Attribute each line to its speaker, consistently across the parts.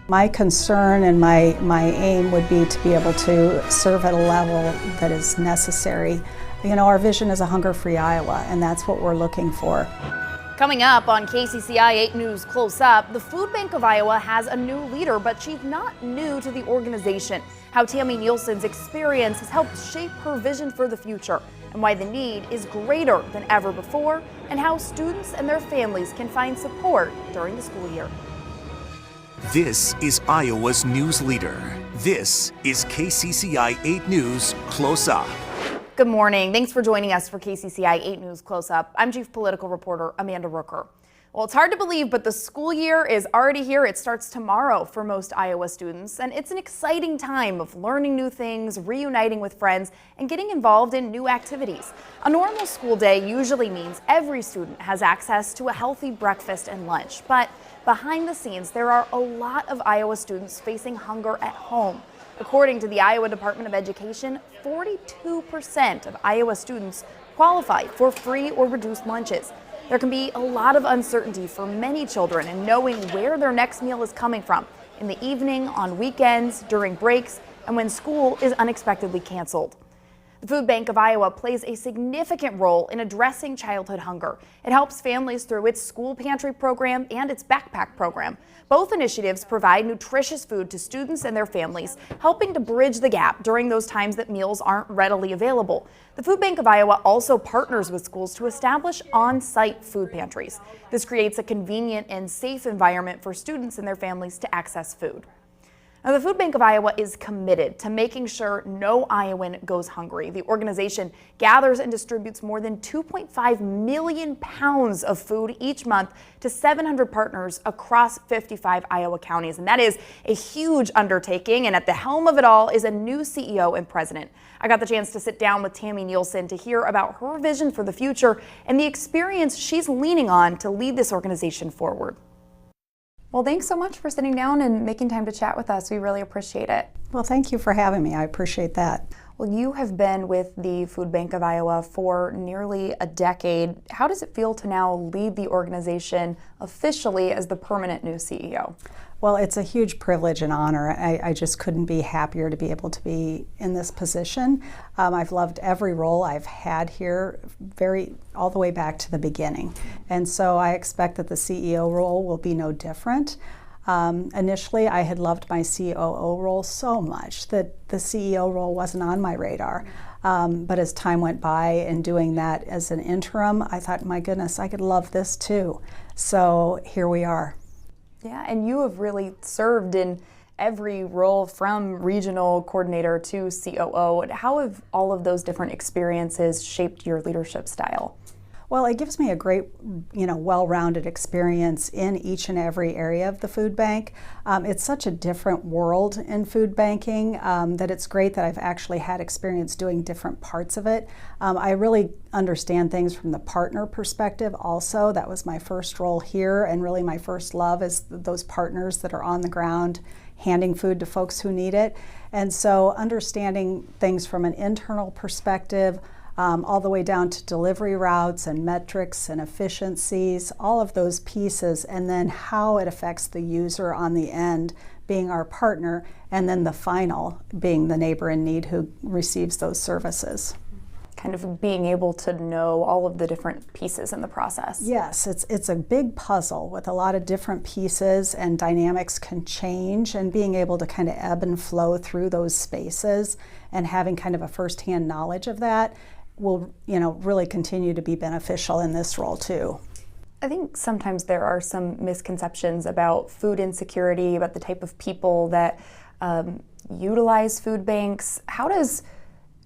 Speaker 1: My concern and my aim would be to be able to serve at a level that is necessary. You know, our vision is a hunger-free Iowa, and that's what we're looking for.
Speaker 2: Coming up on KCCI 8 News Close Up, the Food Bank of Iowa has a new leader, but she's not new to the organization. How Tammy Nielsen's experience has helped shape her vision for the future, and why the need is greater than ever before, and how students and their families can find support during the school year.
Speaker 3: This is Iowa's news leader. This is KCCI 8 News Close Up.
Speaker 2: Good morning. Thanks for joining us for KCCI 8 News Close Up. I'm Chief Political Reporter Amanda Rooker. Well, it's hard to believe, but the school year is already here. It starts tomorrow for most Iowa students, and it's an exciting time of learning new things, reuniting with friends, and getting involved in new activities. A normal school day usually means every student has access to a healthy breakfast and lunch, but behind the scenes, there are a lot of Iowa students facing hunger at home. According to the Iowa Department of Education, 42% of Iowa students qualify for free or reduced lunches. There can be a lot of uncertainty for many children in knowing where their next meal is coming from in the evening, on weekends, during breaks, and when school is unexpectedly canceled. The Food Bank of Iowa plays a significant role in addressing childhood hunger. It helps families through its school pantry program and its backpack program. Both initiatives provide nutritious food to students and their families, helping to bridge the gap during those times that meals aren't readily available. The Food Bank of Iowa also partners with schools to establish on-site food pantries. This creates a convenient and safe environment for students and their families to access food. Now, the Food Bank of Iowa is committed to making sure no Iowan goes hungry. The organization gathers and distributes more than 2.5 million pounds of food each month to 700 partners across 55 Iowa counties. And that is a huge undertaking. And at the helm of it all is a new CEO and president. I got the chance to sit down with Tammy Nielsen to hear about her vision for the future and the experience she's leaning on to lead this organization forward. Well, thanks so much for sitting down and making time to chat with us. We really appreciate it.
Speaker 1: Well, thank you for having me. I appreciate that.
Speaker 2: Well, you have been with the Food Bank of Iowa for nearly a decade. How does it feel to now lead the organization officially as the permanent new CEO?
Speaker 1: Well, it's a huge privilege and honor. I just couldn't be happier to be able to be in this position. I've loved every role I've had here all the way back to the beginning. And so I expect that the CEO role will be no different. Initially, I had loved my COO role so much that the CEO role wasn't on my radar. But as time went by and doing that as an interim, I thought, my goodness, I could love this too. So here we are.
Speaker 2: Yeah, and you have really served in every role from regional coordinator to COO. How have all of those different experiences shaped your leadership style?
Speaker 1: Well, it gives me a great, well-rounded experience in each and every area of the food bank. It's such a different world in food banking that it's great that I've actually had experience doing different parts of it. I really understand things from the partner perspective also. That was my first role here, and really my first love is those partners that are on the ground handing food to folks who need it. And so understanding things from an internal perspective, all the way down to delivery routes and metrics and efficiencies, all of those pieces, and then how it affects the user on the end being our partner, and then the final being the neighbor in need who receives those services.
Speaker 2: Kind of being able to know all of the different pieces in the process.
Speaker 1: Yes, it's a big puzzle with a lot of different pieces, and dynamics can change, and being able to kind of ebb and flow through those spaces and having kind of a firsthand knowledge of that will, really continue to be beneficial in this role too.
Speaker 2: I think sometimes there are some misconceptions about food insecurity, about the type of people that utilize food banks. How does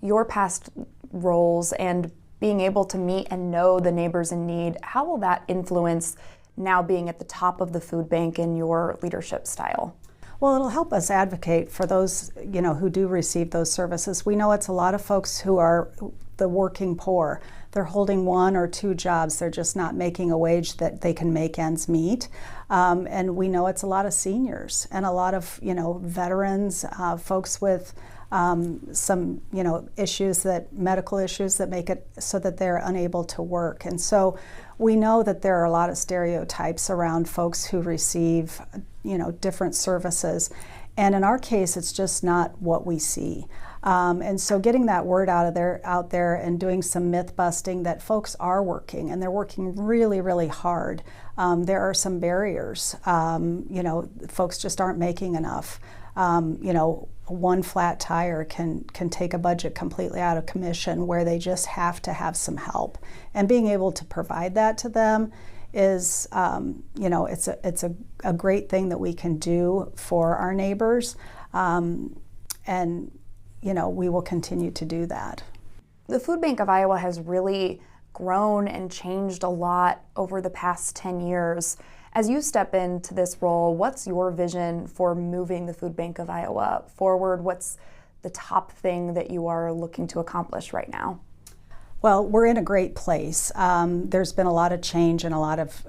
Speaker 2: your past roles and being able to meet and know the neighbors in need, how will that influence now being at the top of the food bank in your leadership style?
Speaker 1: Well, it'll help us advocate for those, who do receive those services. We know it's a lot of folks who are the working poor. They're holding one or two jobs. They're just not making a wage that they can make ends meet. And we know it's a lot of seniors and a lot of, veterans, folks with some issues, medical issues that make it so that they're unable to work. And so we know that there are a lot of stereotypes around folks who receive different services. And in our case, it's just not what we see. And so getting that word out there and doing some myth busting that folks are working, and they're working really, really hard. There are some barriers. Folks just aren't making enough. One flat tire can take a budget completely out of commission, where they just have to have some help. And being able to provide that to them is, it's a great thing that we can do for our neighbors, and we will continue to do that.
Speaker 2: The Food Bank of Iowa has really grown and changed a lot over the past 10 years. As you step into this role, what's your vision for moving the Food Bank of Iowa forward? What's the top thing that you are looking to accomplish right now?
Speaker 1: Well, we're in a great place. There's been a lot of change and a lot of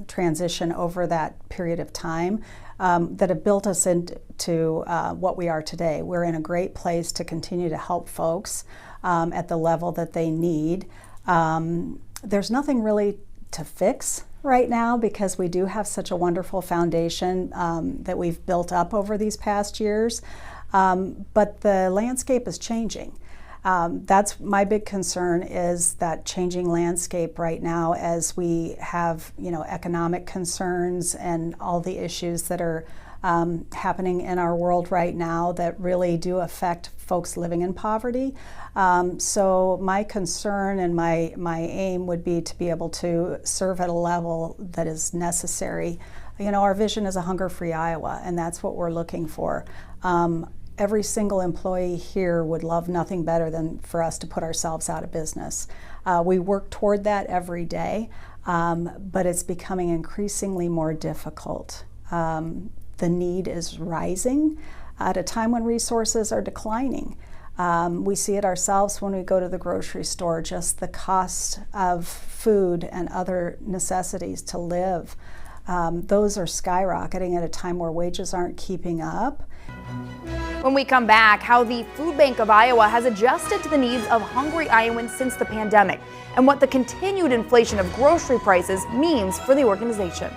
Speaker 1: transition over that period of time that have built us into what we are today. We're in a great place to continue to help folks at the level that they need. There's nothing really to fix right now, because we do have such a wonderful foundation that we've built up over these past years. But the landscape is changing. That's my big concern, is that changing landscape right now, as we have economic concerns and all the issues that are happening in our world right now that really do affect folks living in poverty. So my concern and my aim would be to be able to serve at a level that is necessary. Our vision is a hunger-free Iowa, and that's what we're looking for. Every single employee here would love nothing better than for us to put ourselves out of business. We work toward that every day, but it's becoming increasingly more difficult. The need is rising at a time when resources are declining. We see it ourselves when we go to the grocery store, just the cost of food and other necessities to live. Those are skyrocketing at a time where wages aren't keeping up.
Speaker 2: When we come back, how the Food Bank of Iowa has adjusted to the needs of hungry Iowans since the pandemic, and what the continued inflation of grocery prices means for the organization.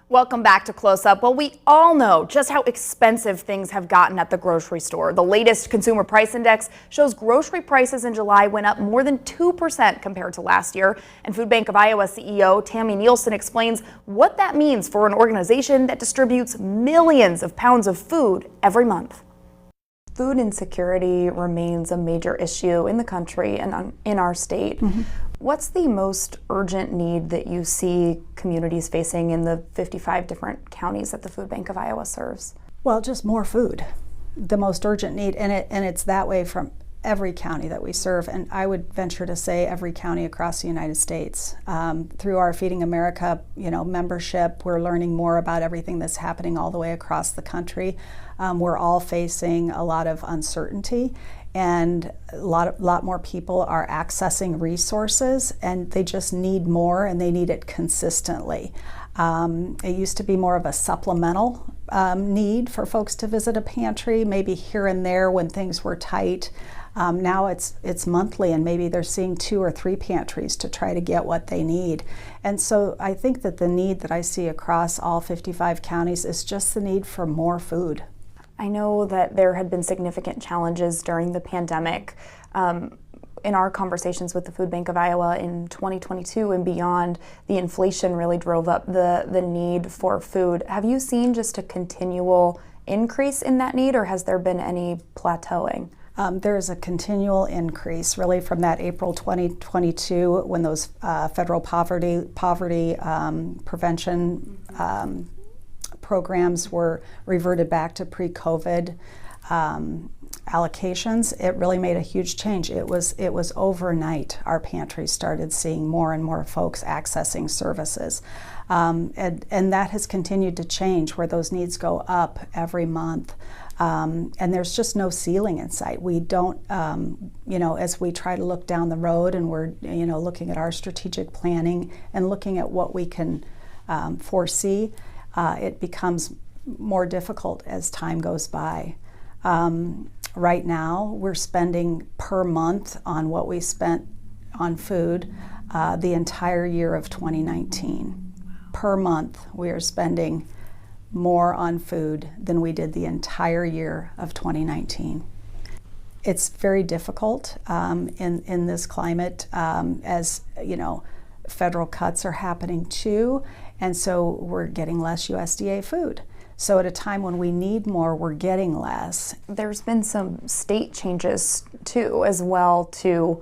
Speaker 2: Welcome back to Close Up. Well, we all know just how expensive things have gotten at the grocery store. The latest Consumer Price Index shows grocery prices in July went up more than 2% compared to last year. And Food Bank of Iowa CEO Tammy Nielsen explains what that means for an organization that distributes millions of pounds of food every month. Food insecurity remains a major issue in the country and in our state. Mm-hmm. What's the most urgent need that you see communities facing in the 55 different counties that the Food Bank of Iowa serves?
Speaker 1: Well, just more food, the most urgent need, and it's that way from every county that we serve, and I would venture to say every county across the United States. Through our Feeding America, membership, we're learning more about everything that's happening all the way across the country. We're all facing a lot of uncertainty, and a lot more people are accessing resources, and they just need more, and they need it consistently. It used to be more of a supplemental need for folks to visit a pantry, maybe here and there when things were tight. Now it's monthly, and maybe they're seeing 2 or 3 pantries to try to get what they need. And so I think that the need that I see across all 55 counties is just the need for more food.
Speaker 2: I know that there had been significant challenges during the pandemic. In our conversations with the Food Bank of Iowa in 2022 and beyond, the inflation really drove up the need for food. Have you seen just a continual increase in that need, or has there been any plateauing?
Speaker 1: There is a continual increase, really, from that April 2022 when those federal poverty prevention programs were reverted back to pre-COVID allocations, it really made a huge change. It was overnight our pantry started seeing more and more folks accessing services. And that has continued to change, where those needs go up every month. And there's just no ceiling in sight. We don't, as we try to look down the road and we're, looking at our strategic planning and looking at what we can foresee, it becomes more difficult as time goes by. Right now, we're spending per month on what we spent on food the entire year of 2019. Per month, we are spending more on food than we did the entire year of 2019. It's very difficult in this climate, as federal cuts are happening too, and so we're getting less USDA food. So at a time when we need more, we're getting less.
Speaker 2: There's been some state changes too, as well, to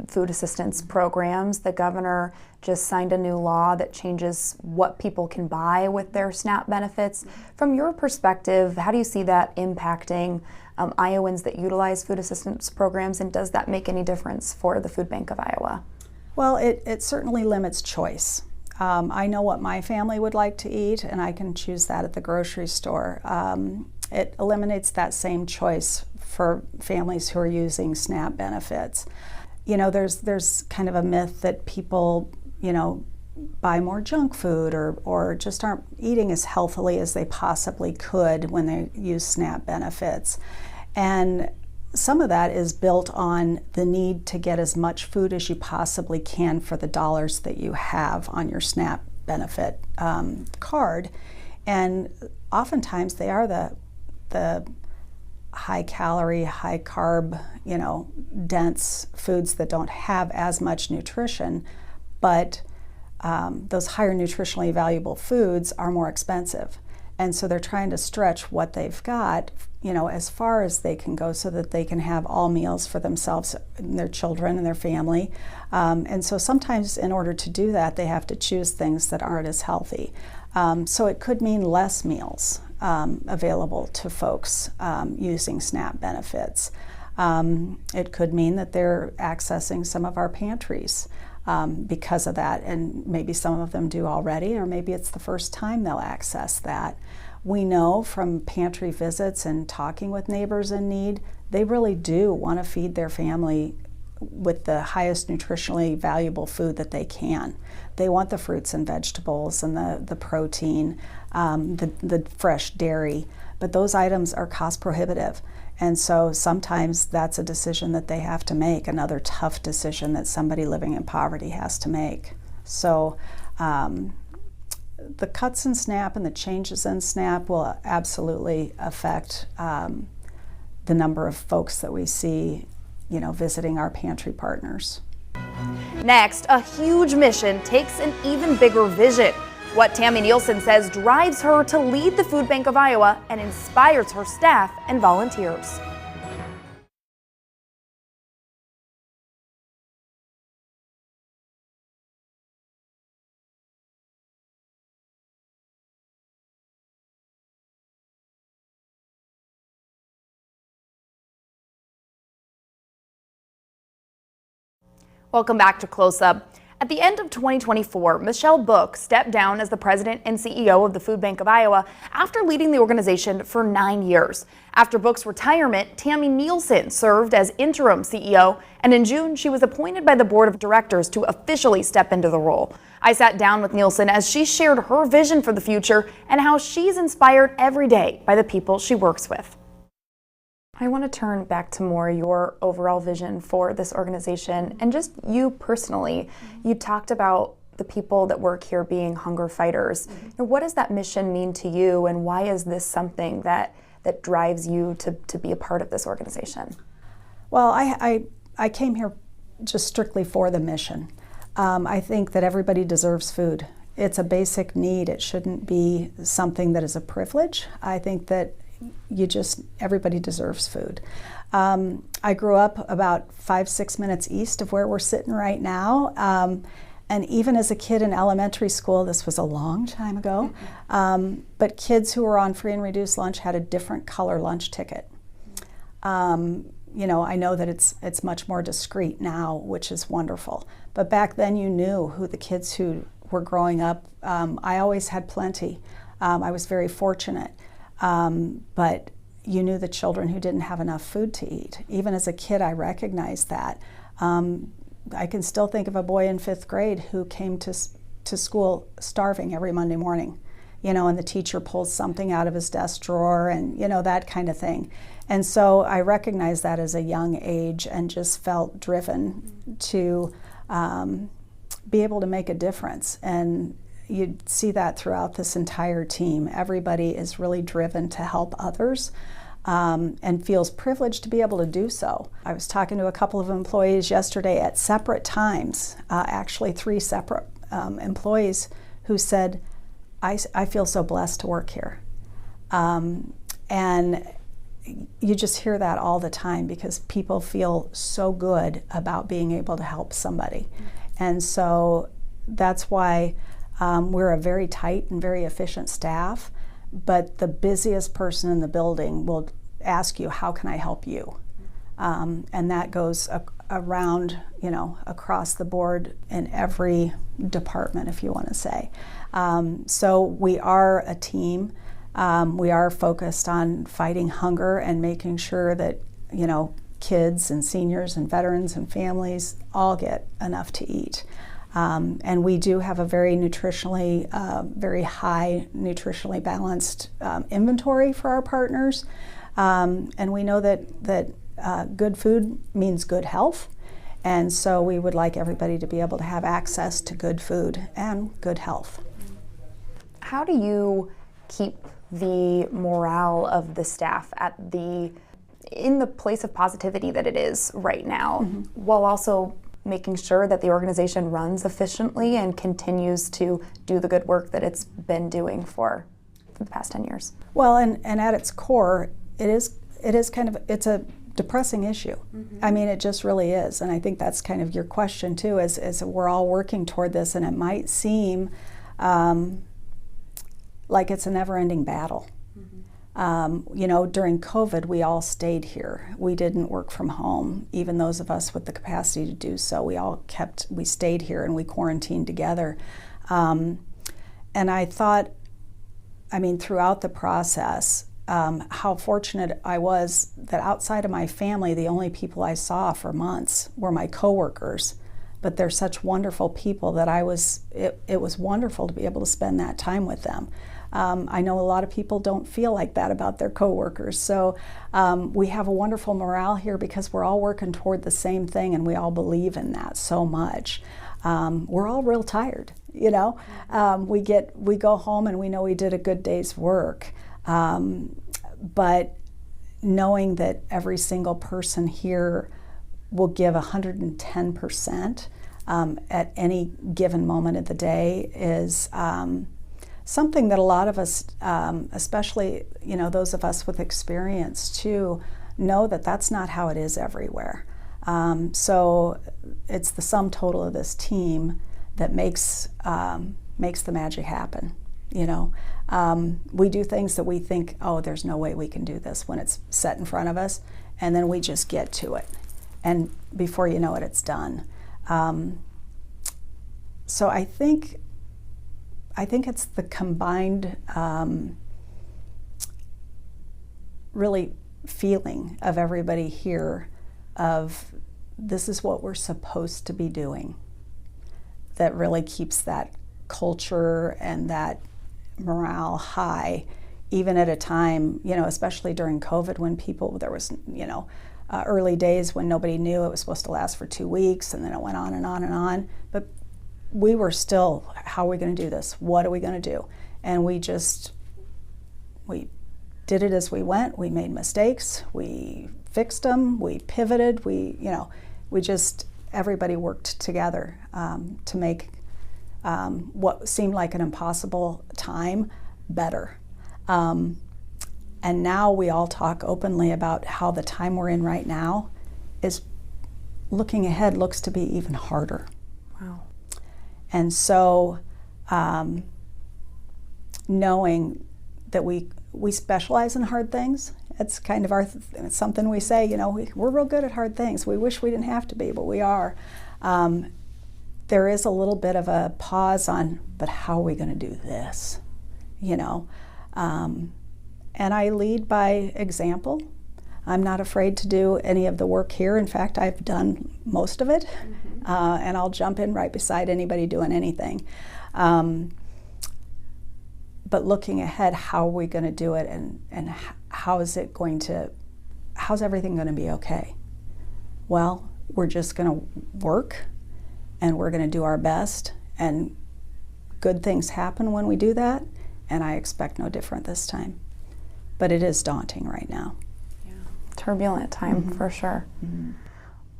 Speaker 2: food assistance programs. The governor just signed a new law that changes what people can buy with their SNAP benefits. From your perspective, how do you see that impacting Iowans that utilize food assistance programs, and does that make any difference for the Food Bank of Iowa?
Speaker 1: Well, it certainly limits choice. I know what my family would like to eat, and I can choose that at the grocery store. It eliminates that same choice for families who are using SNAP benefits. There's kind of a myth that people, buy more junk food or just aren't eating as healthily as they possibly could when they use SNAP benefits. And some of that is built on the need to get as much food as you possibly can for the dollars that you have on your SNAP benefit card. And oftentimes they are the high calorie, high carb, dense foods that don't have as much nutrition, but those higher nutritionally valuable foods are more expensive. And so they're trying to stretch what they've got, as far as they can go, so that they can have all meals for themselves and their children and their family. And so sometimes in order to do that, they have to choose things that aren't as healthy. So it could mean less meals available to folks using SNAP benefits. It could mean that they're accessing some of our pantries because of that, and maybe some of them do already, or maybe it's the first time they'll access that. We know from pantry visits and talking with neighbors in need, they really do want to feed their family with the highest nutritionally valuable food that they can. They want the fruits and vegetables and the protein, the fresh dairy, but those items are cost prohibitive. And so sometimes that's a decision that they have to make, another tough decision that somebody living in poverty has to make. So the cuts in SNAP and the changes in SNAP will absolutely affect the number of folks that we see, visiting our pantry partners.
Speaker 2: Next, a huge mission takes an even bigger vision. What Tammy Nielsen says drives her to lead the Food Bank of Iowa and inspires her staff and volunteers. Welcome back to Close Up. At the end of 2024, Michelle Book stepped down as the president and CEO of the Food Bank of Iowa after leading the organization for 9 years. After Book's retirement, Tammy Nielsen served as interim CEO, and in June, she was appointed by the board of directors to officially step into the role. I sat down with Nielsen as she shared her vision for the future and how she's inspired every day by the people she works with. I want to turn back to more your overall vision for this organization and just you personally. You talked about the people that work here being hunger fighters. What does that mission mean to you, and why is this something that drives you to be a part of this organization?
Speaker 1: Well, I came here just strictly for the mission. I think that everybody deserves food. It's a basic need. It shouldn't be something that is a privilege. I think that everybody deserves food. I grew up about 5-6 minutes east of where we're sitting right now. And even as a kid in elementary school, this was a long time ago, but kids who were on free and reduced lunch had a different color lunch ticket. You know, I know that it's much more discreet now, which is wonderful. But back then you knew who the kids who were growing up. I always had plenty. I was very fortunate. But you knew the children who didn't have enough food to eat. Even as a kid, I recognized that. I can still think of a boy in 5th grade who came to school starving every Monday morning. You know, and the teacher pulls something out of his desk drawer and, you know, that kind of thing. And so I recognized that as a young age and just felt driven to be able to make a difference. And you see that throughout this entire team. Everybody is really driven to help others and feels privileged to be able to do so. I was talking to a couple of employees yesterday at separate times, actually 3 separate employees who said, I feel so blessed to work here. And you just hear that all the time because people feel so good about being able to help somebody. And so that's why we're a very tight and very efficient staff, but the busiest person in the building will ask you, how can I help you? And that goes around, you know, across the board in every department, if you want to say. So we are a team. We are focused on fighting hunger and making sure that, you know, kids and seniors and veterans and families all get enough to eat. And we do have a very nutritionally, very high nutritionally balanced inventory for our partners. And we know that good food means good health. And so we would like everybody to be able to have access to good food and good health.
Speaker 2: How do you keep the morale of the staff in the place of positivity that it is right now, while also making sure that the organization runs efficiently and continues to do the good work that it's been doing for the past 10 years?
Speaker 1: Well, and at its core, it is kind of, it's a depressing issue. I mean, it just really is. And I think that's kind of your question too, is we're all working toward this, and it might seem like it's a never-ending battle. You know, during COVID, we all stayed here. We didn't work from home, even those of us with the capacity to do so. We stayed here and we quarantined together. And I thought, I mean, throughout the process, how fortunate I was that outside of my family, the only people I saw for months were my coworkers. But they're such wonderful people that it was wonderful to be able to spend that time with them. I know a lot of people don't feel like that about their coworkers. So we have a wonderful morale here because we're all working toward the same thing, and we all believe in that so much. We're all real tired, you know. We go home and we know we did a good day's work. But knowing that every single person here will give 110% at any given moment of the day is something that a lot of us, especially, you know, those of us with experience too, know that that's not how it is everywhere. So it's the sum total of this team that makes the magic happen. You know, we do things that we think, oh, there's no way we can do this when it's set in front of us, and then we just get to it, and before you know it, it's done. So I think it's the combined really feeling of everybody here of this is what we're supposed to be doing that really keeps that culture and that morale high, even at a time, you know, especially during COVID when there was, you know, early days when nobody knew it was supposed to last for 2 weeks, and then it went on and on and on. But we were still, how are we going to do this? What are we going to do? And we did it as we went. We made mistakes. We fixed them. We pivoted. Everybody worked together to make what seemed like an impossible time better. And now we all talk openly about how the time we're in right now is looking ahead looks to be even harder.
Speaker 2: Wow.
Speaker 1: And so knowing that we specialize in hard things It's kind of it's something we say, you know, we're real good at hard things. We wish we didn't have to be, but we are. There is a little bit of a pause on, but how are we going to do this? You know, and I lead by example. I'm not afraid to do any of the work here. In fact, I've done most of it, and I'll jump in right beside anybody doing anything. But looking ahead, how are we going to do it, and how's everything going to be okay? Well, we're just going to work, and we're going to do our best, and good things happen when we do that, and I expect no different this time. But it is daunting right now.
Speaker 2: Turbulent time, for sure.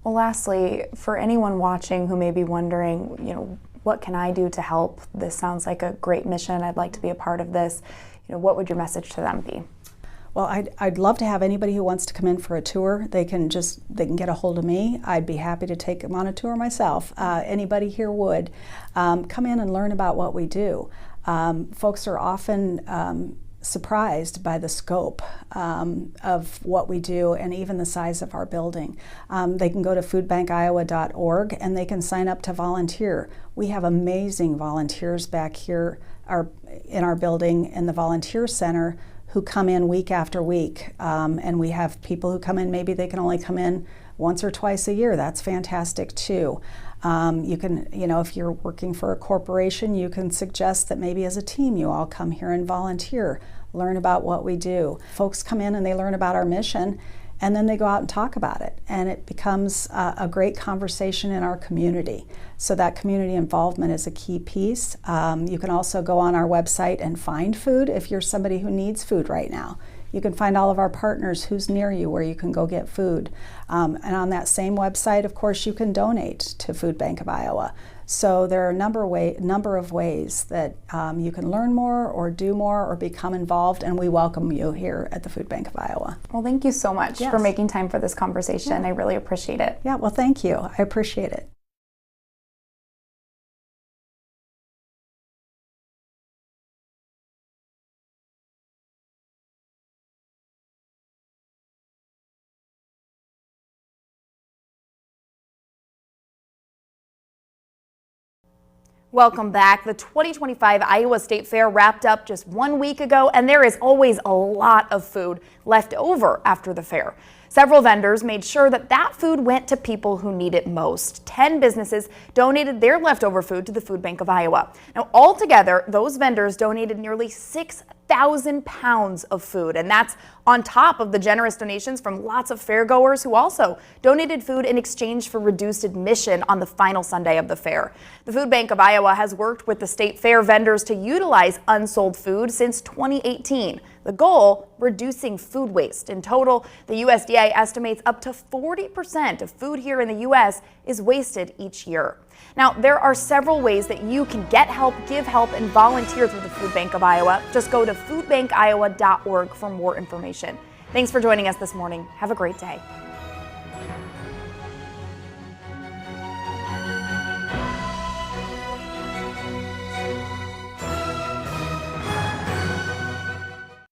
Speaker 2: Well, lastly, for anyone watching who may be wondering, you know, what can I do to help? This sounds like a great mission. I'd like to be a part of this. You know, what would your message to them be?
Speaker 1: Well, I'd love to have anybody who wants to come in for a tour. They can get a hold of me. I'd be happy to take them on a tour myself. Anybody here would. Come in and learn about what we do. Folks are often surprised by the scope of what we do and even the size of our building. They can go to foodbankiowa.org and they can sign up to volunteer. We have amazing volunteers back here in our building in the Volunteer Center who come in week after week. And we have people who come in, maybe they can only come in once or twice a year. That's fantastic too. You can, you know, if you're working for a corporation, you can suggest that maybe as a team you all come here and volunteer, learn about what we do. Folks come in and they learn about our mission, and then they go out and talk about it, and it becomes a great conversation in our community. So that community involvement is a key piece. You can also go on our website and find food if you're somebody who needs food right now. You can find all of our partners who's near you where you can go get food. And on that same website, of course, you can donate to Food Bank of Iowa. So there are a number of ways that you can learn more or do more or become involved, and we welcome you here at the Food Bank of Iowa.
Speaker 2: Well, thank you so much for making time for this conversation. I really appreciate it.
Speaker 1: Yeah, well, thank you. I appreciate it.
Speaker 2: Welcome back. The 2025 Iowa State Fair wrapped up just 1 week ago, and there is always a lot of food left over after the fair. Several vendors made sure that food went to people who need it most. 10 businesses donated their leftover food to the Food Bank of Iowa. Now, altogether, those vendors donated nearly 6,000 pounds of food, and that's on top of the generous donations from lots of fairgoers who also donated food in exchange for reduced admission on the final Sunday of the fair. The Food Bank of Iowa has worked with the state fair vendors to utilize unsold food since 2018. The goal, reducing food waste. In total, the USDA estimates up to 40% of food here in the U.S. is wasted each year. Now, there are several ways that you can get help, give help, and volunteer through the Food Bank of Iowa. Just go to foodbankiowa.org for more information. Thanks for joining us this morning. Have a great day.